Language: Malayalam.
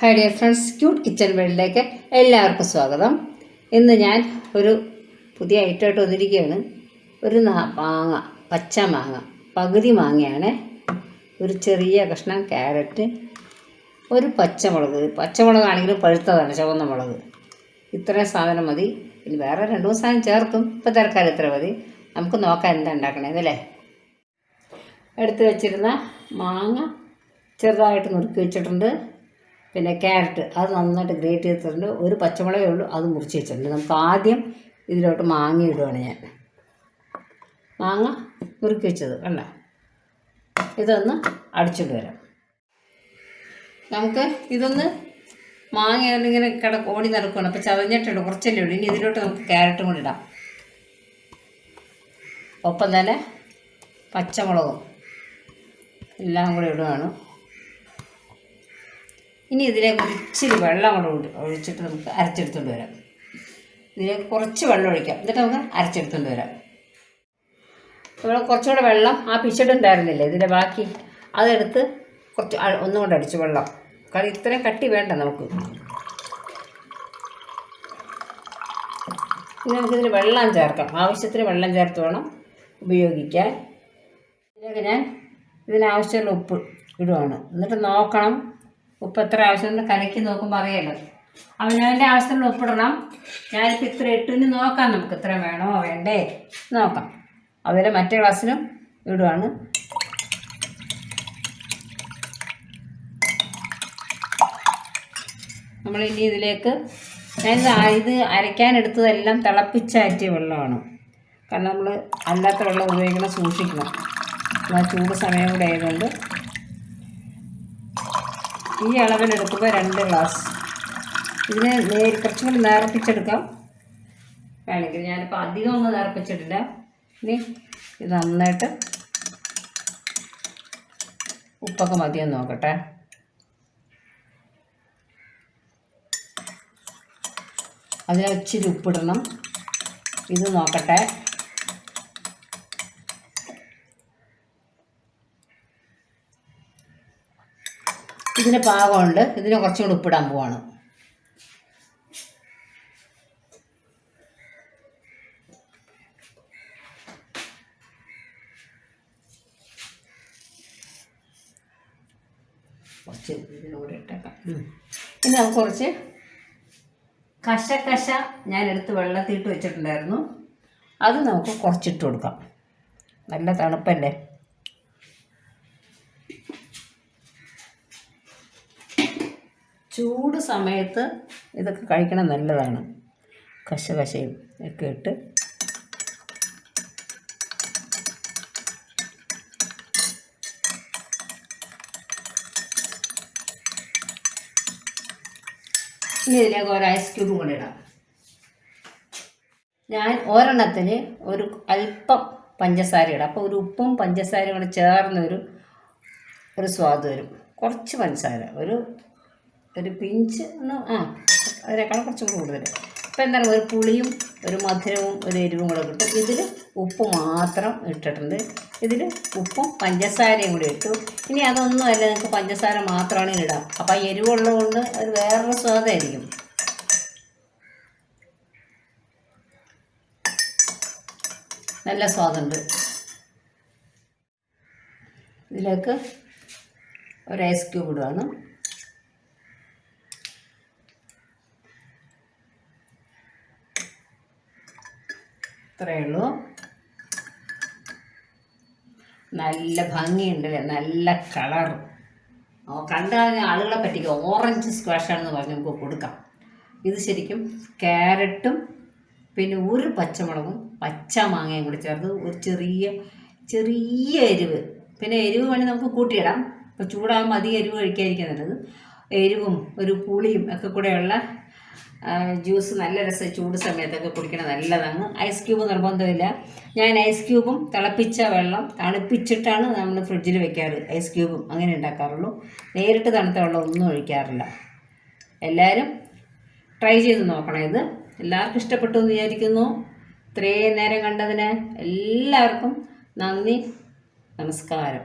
Hi dear friends, cute kitchen വേൾഡിലേക്ക് എല്ലാവർക്കും സ്വാഗതം. ഇന്ന് ഞാൻ ഒരു പുതിയ ഐറ്റമായിട്ട് വന്നിരിക്കുകയാണ്. ഒരു മാങ്ങ, പച്ച മാങ്ങ, പകുതി മാങ്ങയാണ്, ഒരു ചെറിയ കഷ്ണം ക്യാരറ്റ്, ഒരു പച്ചമുളകാണെങ്കിലും പഴുത്തതാണ്, ചുവന്ന മുളക്. ഇത്രയും സാധനം മതി. ഇനി വേറെ 2-3 സാധനം ചേർക്കും. ഇപ്പോൾ തൽക്കാലം ഇത്ര മതി. നമുക്ക് നോക്കാം എന്താ ഉണ്ടാക്കണേന്നല്ലേ. എടുത്ത് വെച്ചിരുന്ന മാങ്ങ ചെറുതായിട്ട് നുറുക്കി വെച്ചിട്ടുണ്ട്. പിന്നെ ക്യാരറ്റ് അത് നന്നായിട്ട് ഗ്രേറ്റ് ചെയ്തിട്ടുണ്ട്. ഒരു പച്ചമുളകേ ഉള്ളൂ, അത് മുറിച്ച് വെച്ചിട്ടുണ്ട്. നമുക്ക് ആദ്യം ഇതിലോട്ട് മാങ്ങ ഇടുകയാണ്. ഞാൻ മാങ്ങ നുറുക്കി വെച്ചത് കണ്ട, ഇതൊന്ന് അടിച്ചിട്ട് വരാം. നമുക്ക് ഇതൊന്ന് മാങ്ങ ഇങ്ങനെ ഓടി നടക്കുകയാണ്. അപ്പോൾ ചതഞ്ഞിട്ടുണ്ട്, കുറച്ചല്ലേ ഉള്ളൂ. ഇനി ഇതിലോട്ട് നമുക്ക് ക്യാരറ്റും കൂടി ഇടാം. ഒപ്പം തന്നെ പച്ചമുളകും എല്ലാം കൂടി ഇടുകയാണ്. ഇനി ഇതിലേക്ക് ഇച്ചിരി വെള്ളം കൂടെ ഒഴിച്ചിട്ട് നമുക്ക് അരച്ചെടുത്തുകൊണ്ട് വരാം. ഇതിലേക്ക് കുറച്ച് വെള്ളം ഒഴിക്കാം, എന്നിട്ട് നമുക്ക് അരച്ചെടുത്തുകൊണ്ട് വരാം. നമ്മൾ കുറച്ചുകൂടെ വെള്ളം ആ പിച്ചിട്ടുണ്ടായിരുന്നില്ലേ ഇതിൻ്റെ ബാക്കി, അതെടുത്ത് കുറച്ച് ഒന്നും കൊണ്ട് അടിച്ചു വെള്ളം. കാരണം ഇത്രയും കട്ടി വേണ്ട നമുക്ക്. ഇനി നമുക്കിതിന് വെള്ളം ചേർക്കാം. ആവശ്യത്തിന് വെള്ളം ചേർത്ത് വേണം ഉപയോഗിക്കാൻ. ഇതിലേക്ക് ഞാൻ ഇതിനാവശ്യമുള്ള ഉപ്പ് ഇടുവാണ്. എന്നിട്ട് നോക്കണം ഉപ്പ് എത്ര ആവശ്യമുണ്ട്. കലക്കി നോക്കുമ്പോൾ അറിയാമല്ലോ. അവനവൻ്റെ ആവശ്യത്തിനുള്ള ഉപ്പിടണം. ഞാനിപ്പോൾ ഇത്ര ഇട്ടിന് നോക്കാം, നമുക്ക് ഇത്ര വേണോ വേണ്ടേ നോക്കാം. അതുപോലെ മറ്റേ ഗ്ലാസ്സിനും ഇടുവാണ്. നമ്മളിനി ഇതിലേക്ക് ഇത് അരയ്ക്കാനെടുത്തതെല്ലാം തിളപ്പിച്ചാറ്റിയ വെള്ളമാണ്. കാരണം നമ്മൾ അല്ലാത്ത വെള്ളം ഉപയോഗിക്കണം, സൂക്ഷിക്കണം. ചൂട് സമയം കൂടെ ആയതുകൊണ്ട് ഈ അളവിലെടുക്കുമ്പോൾ 2 ഗ്ലാസ്. ഇതിനെ കുറച്ചും കൂടി നേർപ്പിച്ചെടുക്കാം വേണമെങ്കിൽ. ഞാനിപ്പോൾ അധികം ഒന്നും നേർപ്പിച്ചിട്ടില്ല. ഇനി ഇത് നന്നായിട്ട് ഉപ്പൊക്കെ മതിയെന്ന് നോക്കട്ടെ. അതിന് ഇച്ചിരി ഉപ്പിടണം. ഇത് നോക്കട്ടെ. ഇതിന് പാകമുണ്ട്. ഇതിന് കുറച്ചും കൂടി ഉപ്പിടാൻ പോവാണ്. കുറച്ച് ഇതിലൂടെ ഇട്ടേക്കാം. ഇനി നമുക്ക് കുറച്ച് കശ ഞാനെടുത്ത് വെള്ളത്തിയിട്ട് വെച്ചിട്ടുണ്ടായിരുന്നു. അത് നമുക്ക് കുറച്ചിട്ട് കൊടുക്കാം. നല്ല തണുപ്പല്ലേ. ചൂട് സമയത്ത് ഇതൊക്കെ കഴിക്കണം, നല്ലതാണ്. കശയും ഒക്കെ ഇട്ട് ഇനി ഇതിലേക്ക് ഒരു ഐസ് ക്യൂബ് കൂടെ ഇടാം. ഞാൻ ഒരെണ്ണത്തിന് ഒരു അല്പം പഞ്ചസാര ഇടാം. അപ്പോൾ ഒരു ഉപ്പും പഞ്ചസാരയും കൂടെ ചേർന്നൊരു സ്വാദ് വരും. കുറച്ച് പഞ്ചസാര, ഒരു പിഞ്ച് അതിനേക്കാളും കുറച്ചും കൂടി കൂടുതൽ. അപ്പോൾ എന്താണ്, ഒരു പുളിയും ഒരു മധുരവും ഒരു എരിവും കൂടെ കിട്ടും. ഇതിൽ ഉപ്പ് മാത്രം ഇട്ടിട്ടുണ്ട്. ഇതിൽ ഉപ്പും പഞ്ചസാരയും കൂടി ഇട്ടു. ഇനി അതൊന്നും അല്ല, നിങ്ങൾക്ക് പഞ്ചസാര മാത്രമാണ് ഇടാം. അപ്പോൾ ആ എരിവുള്ളതുകൊണ്ട് അത് വേറൊരു സ്വാദായിരിക്കും. നല്ല സ്വാദുണ്ട്. ഇതിലേക്ക് ഒരു ഐസ് ക്യൂബ് ഇടുകയാണ്. ഇത്രയേ ഉള്ളൂ. നല്ല ഭംഗിയുണ്ടല്ലേ, നല്ല കളർ. കണ്ടാൽ ആളുകളെ പറ്റിക്കുക. ഓറഞ്ച് സ്ക്വാഷാണെന്ന് പറഞ്ഞ് നമുക്ക് കൊടുക്കാം. ഇത് ശരിക്കും ക്യാരറ്റും പിന്നെ ഒരു പച്ചമുളകും പച്ച മാങ്ങയും കൂടി ചേർത്ത് ഒരു ചെറിയ എരിവ്. പിന്നെ എരിവ് വേണമെങ്കിൽ നമുക്ക് കൂട്ടിയിടാം. ഇപ്പോൾ ചൂടാകുമ്പോൾ അധികം എരിവ് കഴിക്കാതിരിക്കാൻ നല്ലത്. എരിവും ഒരു പുളിയും ഒക്കെ കൂടെയുള്ള ജ്യൂസ് നല്ല രസം. ചൂട് സമയത്തൊക്കെ കുടിക്കണം, നല്ലതാണ്. ഐസ് ക്യൂബ് നിർബന്ധമില്ല. ഞാൻ ഐസ് ക്യൂബും തിളപ്പിച്ച വെള്ളം തണുപ്പിച്ചിട്ടാണ് നമ്മൾ ഫ്രിഡ്ജിൽ വെക്കാറ്. ഐസ് ക്യൂബും അങ്ങനെ ഉണ്ടാക്കാറുള്ളൂ. നേരിട്ട് തണുത്ത വെള്ളം ഒന്നും ഒഴിക്കാറില്ല. എല്ലാവരും ട്രൈ ചെയ്ത് നോക്കണം. ഇത് എല്ലാവർക്കും ഇഷ്ടപ്പെട്ടു എന്ന് വിചാരിക്കുന്നു. ഇത്രയും നേരം കണ്ടതിന് എല്ലാവർക്കും നന്ദി, നമസ്കാരം.